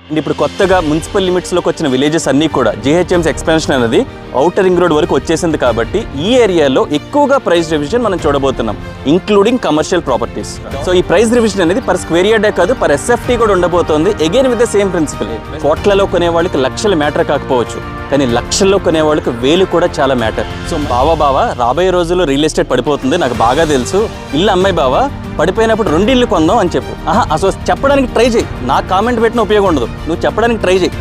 And ఇప్పుడు కొత్తగా municipal లిమిట్స్లోకి వచ్చిన విలేజెస్ అన్నీ కూడా జీహెచ్ఎంసీ ఎక్స్పాన్షన్ అనేది ఔటర్ రింగ్ రోడ్ వరకు వచ్చేసింది కాబట్టి ఈ ఏరియాలో ఎక్కువగా ప్రైస్ రివిజన్ మనం చూడబోతున్నాం, ఇంక్లూడింగ్ కమర్షియల్ ప్రాపర్టీస్. సో ఈ ప్రైస్ రివిజన్ అనేది పర్ స్క్వేర్ యార్డే కాదు, పర్ ఎస్ఎఫ్టీ కూడా ఉండబోతోంది. Again with the same principle. కోట్లలో కొనే వాళ్ళకి లక్షల మ్యాటర్ కాకపోవచ్చు, కానీ లక్షల్లో కొనే వాళ్ళకి వేలు కూడా చాలా మ్యాటర్. సో బావా రాబోయే రోజుల్లో రియల్ ఎస్టేట్ పడిపోతుంది, నాకు బాగా తెలుసు, ఇల్లు అమ్మాయి బావా పడిపోయినప్పుడు 2 ఇళ్ళు కొందాం అని చెప్పు. అసలు చెప్పడానికి ట్రై చేయి, నా కామెంట్ పెట్టిన ఉపయోగం ఉండదు, నువ్వు చెప్పడానికి ట్రై చేయి.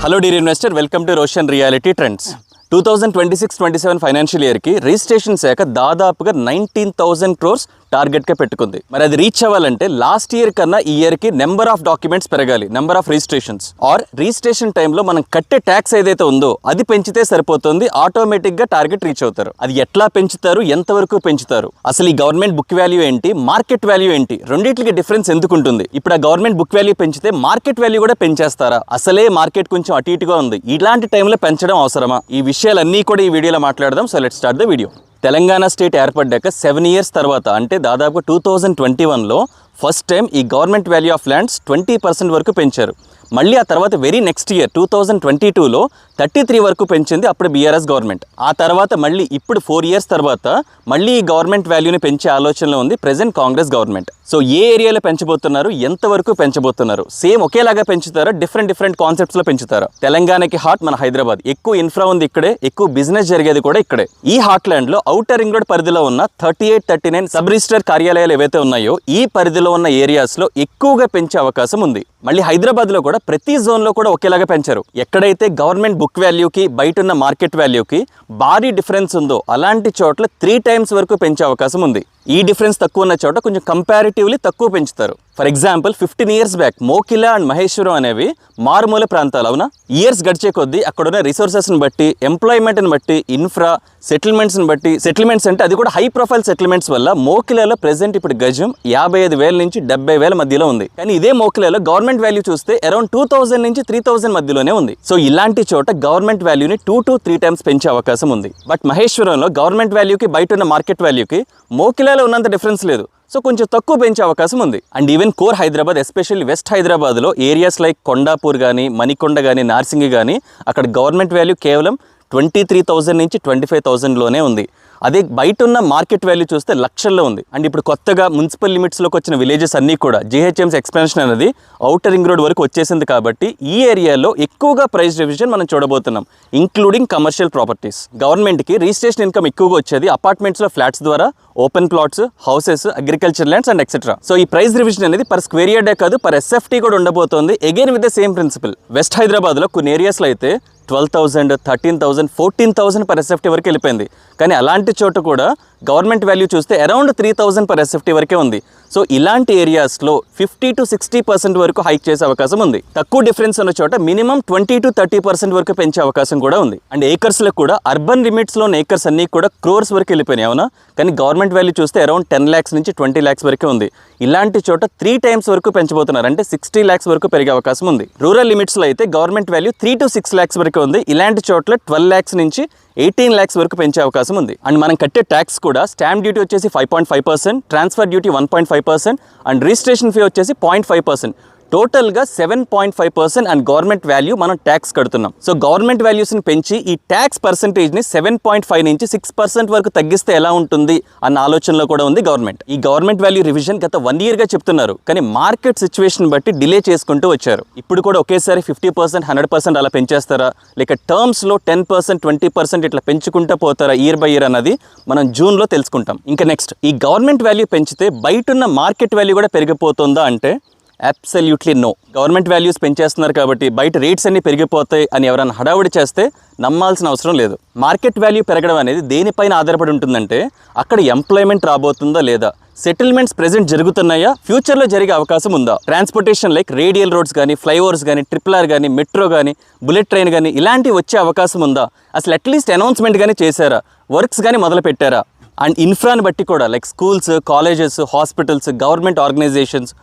Hello dear investor, welcome to Roshan reality trends. 2026-27 financial ఇయర్కి రిజిస్ట్రేషన్ శాఖ దాదాపుగా 19,000 crores టార్గెట్గా పెట్టుకుంది. మరి అది రీచ్ అవ్వాలంటే లాస్ట్ ఇయర్ కన్నా ఈ ఇయర్కి నెంబర్ ఆఫ్ డాక్యుమెంట్స్ పెరగాలి, number of registrations. Or registration టైంలో మనం కట్టే ట్యాక్స్ ఏదైతే ఉందో అది పెంచితే సరిపోతుంది, ఆటోమేటిక్గా టార్గెట్ రీచ్ అవుతారు. అది ఎట్లా పెంచుతారు, ఎంతవరకు పెంచుతారు, అసలు ఈ గవర్నమెంట్ బుక్ వాల్యూ ఏంటి, మార్కెట్ వాల్యూ ఏంటి, రెండింటికి డిఫరెన్స్ ఎందుకు ఉంటుంది? ఇప్పుడు ఆ గవర్నమెంట్ బుక్ వాల్యూ పెంచితే మార్కెట్ వాల్యూ కూడా పెంచేస్తారా? అసలే మార్కెట్ కొంచెం అటు ఇటుగా ఉంది, ఇలాంటి టైంలో పెంచడం అవసరమా? ఈ విషయాలన్నీ కూడా ఈ వీడియోలో మాట్లాడదాం. So let's start the video. Telangana state ఏర్పడ్డాక 7 years తర్వాత, అంటే దాదాపు 2021లో ఫస్ట్ టైం ఈ గవర్నమెంట్ వాల్యూ ఆఫ్ ల్యాండ్స్ 20% వరకు పెంచారు. మళ్ళీ ఆ తర్వాత వెరీ నెక్స్ట్ ఇయర్ 2022లో 33 వరకు పెంచింది అప్పుడు బీఆర్ఎస్ గవర్నమెంట్. ఆ తర్వాత మళ్ళీ ఇప్పుడు 4 years తర్వాత మళ్ళీ ఈ గవర్నమెంట్ వాల్యూని పెంచే ఆలోచనలో ఉంది ప్రెజెంట్ కాంగ్రెస్ గవర్నమెంట్. సో ఏ ఏరియాలో పెంచబోతున్నారు, ఎంతవరకు పెంచబోతున్నారు, సేమ్ ఒకేలాగా పెంచుతారా, డిఫరెంట్ కాన్సెప్ట్స్లో పెంచుతారా? తెలంగాణకి హార్ట్ మన హైదరాబాద్, ఎక్కువ ఇన్ఫ్రా ఉంది ఇక్కడే, ఎక్కువ బిజినెస్ జరిగేది కూడా ఇక్కడే. ఈ హార్ట్ ల్యాండ్లో ఔటర్ రింగ్ రోడ్ పరిధిలో ఉన్న 38, 39 సబ్ రిజిస్టర్ కార్యాలయాలు ఏవైతే ఉన్నాయో ఈ పరిధిలో ఉన్న ఏరియాస్లో ఎక్కువగా పెంచే అవకాశం ఉంది. మళ్ళీ హైదరాబాద్లో కూడా ప్రతి జోన్లో కూడా ఒకేలాగా పెంచారు. ఎక్కడైతే గవర్నమెంట్ బుక్ వాల్యూకి బయట ఉన్న మార్కెట్ వాల్యూకి భారీ డిఫరెన్స్ ఉందో అలాంటి చోట్ల 3 times వరకు పెంచే అవకాశం ఉంది. ఈ డిఫరెన్స్ తక్కువ ఉన్న చోట కొంచెం కంపారిటివ్లీ తక్కువ పెంచుతారు. For example 15 years back Mokila and Maheshwaram అనేవి మారుమూల ప్రాంతాలు, అవునా? ఇయర్స్ గడిచే కొద్దీ అక్కడున్న రిసోర్సెస్ని బట్టి, ఎంప్లాయ్మెంట్ని బట్టి, ఇన్ఫ్రా సెటిల్మెంట్స్ని బట్టి, సెటిల్మెంట్స్ అంటే అది కూడా హై ప్రొఫైల్ సెటిల్మెంట్స్ వల్ల మోకిలాలో ప్రెసెంట్ ఇప్పుడు గజం 55,000 నుంచి 70,000 మధ్యలో ఉంది. కానీ ఇదే మోకిలాలో గవర్నమెంట్ వాల్యూ చూస్తే అరౌండ్ 2,000 నుంచి 3,000 మధ్యలోనే ఉంది. సో ఇలాంటి చోట గవర్నమెంట్ వాల్యూని 2 to 3 times పెంచే అవకాశం ఉంది. బట్ మహేశ్వరంలో గవర్నమెంట్ వాల్యూకి బయట ఉన్న మార్కెట్ వాల్యూకి మోకిలాలో ఉన్నంత డిఫరెన్స్ లేదు, సో కొంచెం తక్కువ పెంచే అవకాశం ఉంది. And even core Hyderabad, especially west హైదరాబాద్లో ఏరియాస్ లైక్ కొండాపూర్ కానీ, మణికొండ కానీ, నార్సింగి కానీ అక్కడ గవర్నమెంట్ వాల్యూ కేవలం 23,000 నుంచి 25,000లోనే ఉంది. అదే బయట ఉన్న మార్కెట్ వాల్యూ చూస్తే లక్షల్లో ఉంది. అండ్ ఇప్పుడు కొత్తగా మున్సిపల్ లిమిట్స్లోకి వచ్చిన విలేజెస్ అన్నీ కూడా జీహెచ్ఎంసీ ఎక్స్పాన్షన్ అనేది ఔటర్ రింగ్ రోడ్ వరకు వచ్చేసింది కాబట్టి ఈ ఏరియాలో ఎక్కువగా ప్రైస్ రివిజన్ మనం చూడబోతున్నాం, ఇంక్లూడింగ్ కమర్షియల్ ప్రాపర్టీస్. గవర్నమెంట్కి రిజిస్ట్రేషన్ ఇన్కమ్ ఎక్కువగా వచ్చేది అపార్ట్మెంట్స్లో ఫ్లాట్స్ ద్వారా, open plots, houses, agriculture lands and etcetera. So ఈ ప్రైస్ రివిజన్ అనేది పర్ స్క్వేర్ యార్డే కాదు, పర్ ఎస్ఎఫ్టీ కూడా ఉండబోతోంది. Again with the same principle. West హైదరాబాద్లో కొన్ని ఏరియాస్లో అయితే 12,000, 13,000, 14,000 పర్ ఎస్ఎఫ్టీ వరకు వెళ్ళిపోయింది. కానీ అలాంటి చోట కూడా గవర్నమెంట్ వాల్యూ చూస్తే అరౌండ్ 3,000 పర్ ఎస్ఎఫ్టీ వరకే ఉంది. సో ఇలాంటి ఏరియాస్లో 50 to 60% వరకు హైక్ చేసే అవకాశం ఉంది. తక్కువ డిఫరెన్స్ ఉన్న చోట మినిమం 20 to 30% వరకు పెంచే అవకాశం కూడా ఉంది. అండ్ ఏకర్స్లో కూడా అర్బన్ లిమిట్స్లో ఉన్న ఏకర్స్ అన్నీ కూడా క్రోర్స్ వరకు వెళ్ళిపోయినాయి, అవునా? కానీ గవర్నమెంట్ వాల్యూ చూస్తే అరౌండ్ 10 lakhs నుంచి 20 lakhs వరకే ఉంది. ఇలాంటి చోట 3 times వరకు పెంచబోతున్నారు, అంటే 60 lakhs వరకు పెరిగే అవకాశం ఉంది. రూరల్ లిమిట్స్లో అయితే గవర్నమెంట్ వాల్యూ 3 to 6 lakhs వరకు ఉంది. ఇలాంటి చోట్ల 12 lakhs నుంచి 18 lakhs వరకు పెంచే అవకాశం ఉంది. అండ్ మనం కట్టే ట్యాక్స్ కూడా స్టాంప్ డ్యూటీ వచ్చేసి 5.5%, transfer duty 1.5% and registration fee వచ్చేసి 0.5%. టోటల్గా 7.5% అండ్ గవర్నమెంట్ వాల్యూ మనం ట్యాక్స్ కడుతున్నాం. సో గవర్నమెంట్ వాల్యూస్ని పెంచి ఈ ట్యాక్స్ పర్సంటేజ్ని 7.5 నుంచి 6% వరకు తగ్గిస్తే ఎలా ఉంటుంది అన్న ఆలోచనలో కూడా ఉంది గవర్నమెంట్. ఈ గవర్నమెంట్ వాల్యూ రివిజన్ గత 1 yearగా చెప్తున్నారు, కానీ మార్కెట్ సిచ్యువేషన్ బట్టి డిలే చేసుకుంటూ వచ్చారు. ఇప్పుడు కూడా ఒకేసారి 50%, 100% అలా పెంచేస్తారా, లేక టర్మ్స్లో 10%, 20% ఇట్లా పెంచుకుంటూ పోతారా ఇయర్ బై ఇయర్ అన్నది మనం జూన్లో తెలుసుకుంటాం. ఇంకా నెక్స్ట్, ఈ గవర్నమెంట్ వాల్యూ పెంచితే బయట ఉన్న మార్కెట్ వాల్యూ కూడా పెరిగిపోతుందా అంటే అబ్సల్యూట్లీ నో. గవర్నమెంట్ వాల్యూస్ పెంచేస్తున్నారు కాబట్టి బయట రేట్స్ అన్నీ పెరిగిపోతాయి అని ఎవరైనా హడావుడి చేస్తే నమ్మాల్సిన అవసరం లేదు. మార్కెట్ వాల్యూ పెరగడం అనేది దేనిపైన ఆధారపడి ఉంటుందంటే అక్కడ ఎంప్లాయ్మెంట్ రాబోతుందా లేదా, సెటిల్మెంట్స్ ప్రెజెంట్ జరుగుతున్నాయా, ఫ్యూచర్లో జరిగే అవకాశం ఉందా, ట్రాన్స్పోర్టేషన్ లైక్ రేడియల్ రోడ్స్ కానీ, ఫ్లైఓవర్స్ కానీ, RRR కానీ, మెట్రో కానీ, బుల్లెట్ ట్రైన్ కానీ ఇలాంటివి వచ్చే అవకాశం ఉందా, అసలు అట్లీస్ట్ అనౌన్స్మెంట్ కానీ చేశారా, వర్క్స్ కానీ మొదలు పెట్టారా. అండ్ ఇన్ఫ్రాని బట్టి కూడా like schools, colleges, hospitals, government organisations,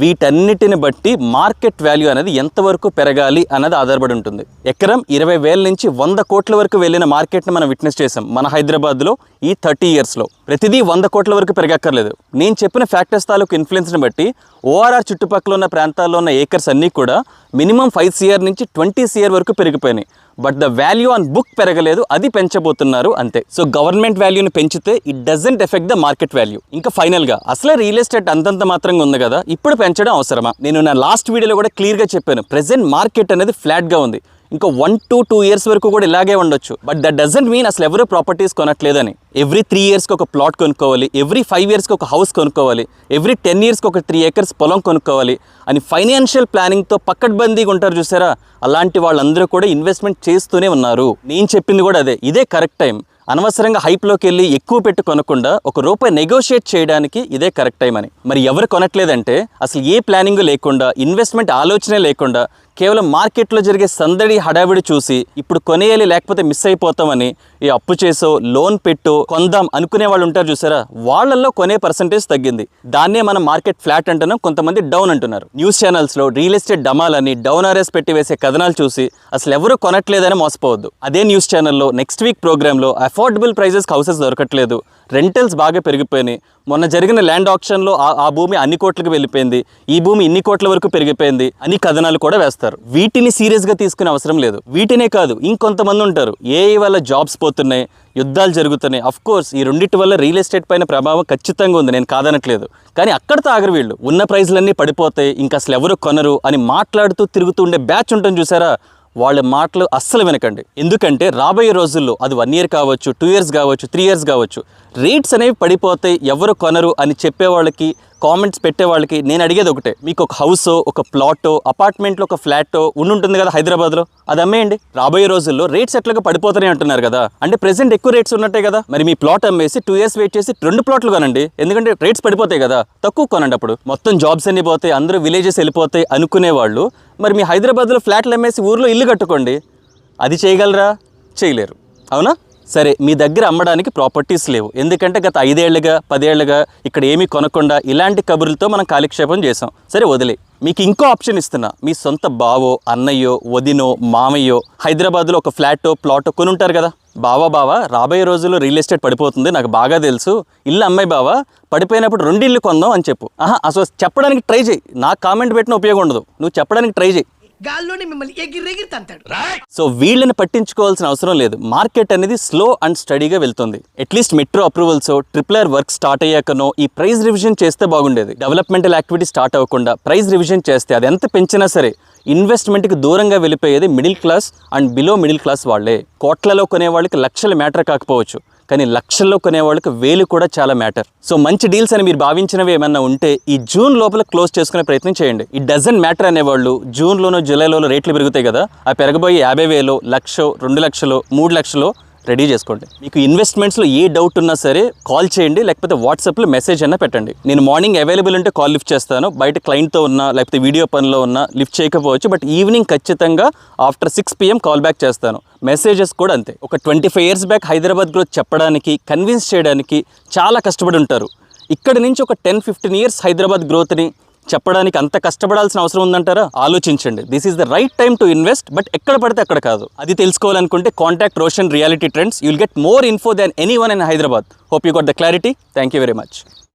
వీటన్నిటిని బట్టి మార్కెట్ వాల్యూ అనేది ఎంతవరకు పెరగాలి అన్నది ఆధారపడి ఉంటుంది. ఎకరం 20,000 నుంచి 100 కోట్ల వరకు వెళ్ళిన మార్కెట్ని మనం విట్నెస్ చేసాం మన హైదరాబాద్లో ఈ 30 ఇయర్స్లో. ప్రతిదీ 100 కోట్ల వరకు పెరగక్కర్లేదు. నేను చెప్పిన ఫ్యాక్టర్స్ తాలూకు ఇన్ఫ్లుయెన్స్ని బట్టి ఓఆర్ఆర్ చుట్టుపక్కల ఉన్న ప్రాంతాల్లో ఉన్న ఏకర్స్ అన్నీ కూడా మినిమం 5 CR నుంచి 20 CR వరకు పెరిగిపోయినాయి. But the value on book పెరగలేదు, అది పెంచబోతున్నారు అంతే. సో గవర్నమెంట్ వాల్యూని పెంచితే it doesn't effect the market value. ఇంకా ఫైనల్గా అసలే రియల్ ఎస్టేట్ అంతంత మాత్రంగా ఉంది కదా, ఇప్పుడు పెంచడం అవసరమా? నేను నా లాస్ట్ వీడియోలో కూడా క్లియర్గా చెప్పాను, ప్రెజెంట్ మార్కెట్ అనేది ఫ్లాట్గా ఉంది. ఇంకా 1 to 2 years వరకు కూడా ఇలాగే ఉండొచ్చు. బట్ దట్ డజంట్ మీన్ అసలు ఎవరు ప్రాపర్టీస్ కొనట్లేదని. ఎవ్రీ 3 yearsకి ఒక ప్లాట్ కొనుక్కోవాలి, ఎవ్రీ 5 yearsకి ఒక హౌస్ కొనుక్కోవాలి, ఎవ్రీ 10 yearsకి ఒక 3 acres పొలం కొనుక్కోవాలి అని ఫైనాన్షియల్ ప్లానింగ్తో పక్కడ్బందీగా ఉంటారు చూసారా, అలాంటి వాళ్ళందరూ కూడా ఇన్వెస్ట్మెంట్ చేస్తూనే ఉన్నారు. నేను చెప్పింది కూడా అదే, ఇదే కరెక్ట్ టైం. అనవసరంగా హైప్లోకి వెళ్ళి ఎక్కువ పెట్టి కొనకుండా ₹1 నెగోషియేట్ చేయడానికి ఇదే కరెక్ట్ టైం అని. మరి ఎవరు కొనట్లేదంటే అసలు ఏ ప్లానింగ్ లేకుండా, ఇన్వెస్ట్మెంట్ ఆలోచనే లేకుండా కేవలం మార్కెట్లో జరిగే సందడి హడావిడి చూసి ఇప్పుడు కొనేయాలి లేకపోతే మిస్ అయిపోతామని ఈ అప్పు చేసో లోన్ పెట్టో కొందాం అనుకునే వాళ్ళు ఉంటారు చూసారా, వాళ్ళల్లో కొనే పర్సంటేజ్ తగ్గింది. దాన్నే మనం మార్కెట్ ఫ్లాట్ అంటున్నాం, కొంతమంది డౌన్ అంటున్నారు. న్యూస్ ఛానల్స్లో రియల్ ఎస్టేట్ డమాలని డౌన్ ఆర్ఎస్ పెట్టి వేసే కథనాలు చూసి అసలు ఎవరు కొనట్లేదని మోసపోవద్దు. అదే న్యూస్ ఛానల్లో నెక్స్ట్ వీక్ ప్రోగ్రాంలో అఫోర్డబుల్ ప్రైజెస్కి హౌసెస్ దొరకట్లేదు, రెంటల్స్ బాగా పెరిగిపోయినాయి, మొన్న జరిగిన ల్యాండ్ ఆప్షన్లో ఆ భూమి అన్ని కోట్లకు వెళ్ళిపోయింది, ఈ భూమి ఇన్ని కోట్ల వరకు పెరిగిపోయింది అని కథనాలు కూడా వేస్తారు. వీటిని సీరియస్గా తీసుకునే అవసరం లేదు. వీటినే కాదు, ఇంకొంతమంది ఉంటారు ఏఐ వల్ల జాబ్స్ పోతున్నాయి, యుద్ధాలు జరుగుతున్నాయి. అఫ్ కోర్స్ ఈ రెండింటి వల్ల రియల్ ఎస్టేట్ పైన ప్రభావం ఖచ్చితంగా ఉంది, నేను కాదనట్లేదు. కానీ అక్కడితో ఆగరు వీళ్ళు. ఉన్న ప్రైజ్లన్నీ పడిపోతాయి, ఇంకా అసలు ఎవరు కొనరు అని మాట్లాడుతూ తిరుగుతూ ఉండే బ్యాచ్ ఉంటుంది చూసారా, వాళ్ళ మాటలు అస్సలు వినకండి. ఎందుకంటే రాబోయే రోజుల్లో అది 1 year కావచ్చు, 2 years కావచ్చు, 3 years కావచ్చు, రేట్స్ అనేవి పడిపోతాయి, ఎవరు కొనరు అని చెప్పేవాళ్ళకి, కామెంట్స్ పెట్టేవాళ్ళకి నేను అడిగేది ఒకటే, మీకు ఒక హౌసో, ఒక ప్లాటో, అపార్ట్మెంట్లో ఒక ఫ్లాటో ఉంటుంది కదా హైదరాబాద్లో, అది అమ్మేయండి. రాబోయే రోజుల్లో రేట్స్ ఎట్లాగా పడిపోతాయి అంటున్నారు కదా, అంటే ప్రెసెంట్ ఎక్కువ రేట్స్ ఉన్నట్టే కదా, మరి మీ ప్లాట్ అమ్మేసి 2 years వెయిట్ చేసి 2 ప్లాట్లు కొనండి. ఎందుకంటే రేట్స్ పడిపోతాయి కదా, తక్కువ కొనండి. అప్పుడు మొత్తం జాబ్స్ అన్ని పోతాయి, అందరూ విలేజెస్ వెళ్ళిపోతాయి అనుకునేవాళ్ళు మరి మీ హైదరాబాద్లో ఫ్లాట్లు అమ్మేసి ఊర్లో ఇల్లు కట్టుకోండి. అది చేయగలరా? చేయలేరు, అవునా? సరే, మీ దగ్గర అమ్మడానికి ప్రాపర్టీస్ లేవు, ఎందుకంటే గత 5 ఏళ్లుగా 10 ఏళ్లుగా ఇక్కడ ఏమీ కొనకుండా ఇలాంటి కబుర్లతో మనం కాలక్షేపం చేసాం. సరే వదిలే, మీకు ఇంకో ఆప్షన్ ఇస్తున్నా. మీ సొంత బావో, అన్నయ్యో, వదినో, మామయ్యో హైదరాబాద్లో ఒక ఫ్లాటో, ప్లాటో కొని ఉంటారు కదా. బావా రాబోయే రోజుల్లో రియల్ ఎస్టేట్ పడిపోతుంది, నాకు బాగా తెలుసు, ఇల్లు అమ్మాయి బావా, పడిపోయినప్పుడు 2 ఇళ్ళు కొందాం అని చెప్పు. అసలు చెప్పడానికి ట్రై చేయి, నాకు కామెంట్ పెట్టిన ఉపయోగం ఉండదు, నువ్వు చెప్పడానికి ట్రై చేయి. గాల్లోనే మిమ్మల్ని ఎగిరెగిరి తంతాడు. సో వీళ్ళని పట్టించుకోవాల్సిన అవసరం లేదు. మార్కెట్ అనేది స్లో అండ్ స్టడీగా వెళ్తుంది. At least metro approvals, RRR work start అయ్యాకనో ఈ ప్రైస్ రివిజన్ చేస్తే బాగుండేది. డెవలప్మెంటల్ యాక్టివిటీ స్టార్ట్ అవ్వకుండా ప్రైస్ రివిజన్ చేస్తే అది ఎంత పెంచినా సరే ఇన్వెస్ట్మెంట్కి దూరంగా వెళ్ళిపోయేది middle class and below middle class వాళ్ళే. కోట్లలో కొనే వాళ్ళకి లక్షలు మ్యాటర్ కాకపోవచ్చు, కానీ లక్షల్లో కొనే వాళ్ళకి 1000 కూడా చాలా మ్యాటర్. సో మంచి డీల్స్ అని మీరు భావించినవి ఏమన్నా ఉంటే ఈ జూన్ లోపల క్లోజ్ చేసుకునే ప్రయత్నం చేయండి. ఇట్ డజంట్ మ్యాటర్ అనేవాళ్ళు జూన్లోనో జూలైలోనో రేట్లు పెరుగుతాయి కదా, ఆ పెరగబోయే 50,000, 1,00,000, 2,00,000, 3,00,000 రెడీ చేసుకోండి. మీకు ఇన్వెస్ట్మెంట్స్లో ఏ డౌట్ ఉన్నా సరే కాల్ చేయండి, లేకపోతే వాట్సాప్లో మెసేజ్ అన్నా పెట్టండి. నేను మార్నింగ్ అవైలబుల్ ఉంటే కాల్ లిఫ్ట్ చేస్తాను, బయట క్లయింట్తో ఉన్నా లేకపోతే వీడియో పనిలో ఉన్నా లిఫ్ట్ చేయకపోవచ్చు. బట్ ఈవినింగ్ ఖచ్చితంగా ఆఫ్టర్ 6 PM కాల్ బ్యాక్ చేస్తాను. మెసేజెస్ కూడా అంతే. ఒక 25 years బ్యాక్ హైదరాబాద్ గ్రోత్ చెప్పడానికి, కన్విన్స్ చేయడానికి చాలా కష్టపడి ఉంటారు. ఇక్కడ నుంచి ఒక 10-15 years హైదరాబాద్ గ్రోత్ని చెప్పడానికి అంత కష్టపడాల్సిన అవసరం ఉందంటారా? ఆలోచించండి. This is the right time to invest, but ఎక్కడ పడితే అక్కడ కాదు. అది తెలుసుకోవాలనుకుంటే contact Roshan reality trends. You will get more info than anyone in Hyderabad. Hope you got the clarity. Thank you very much.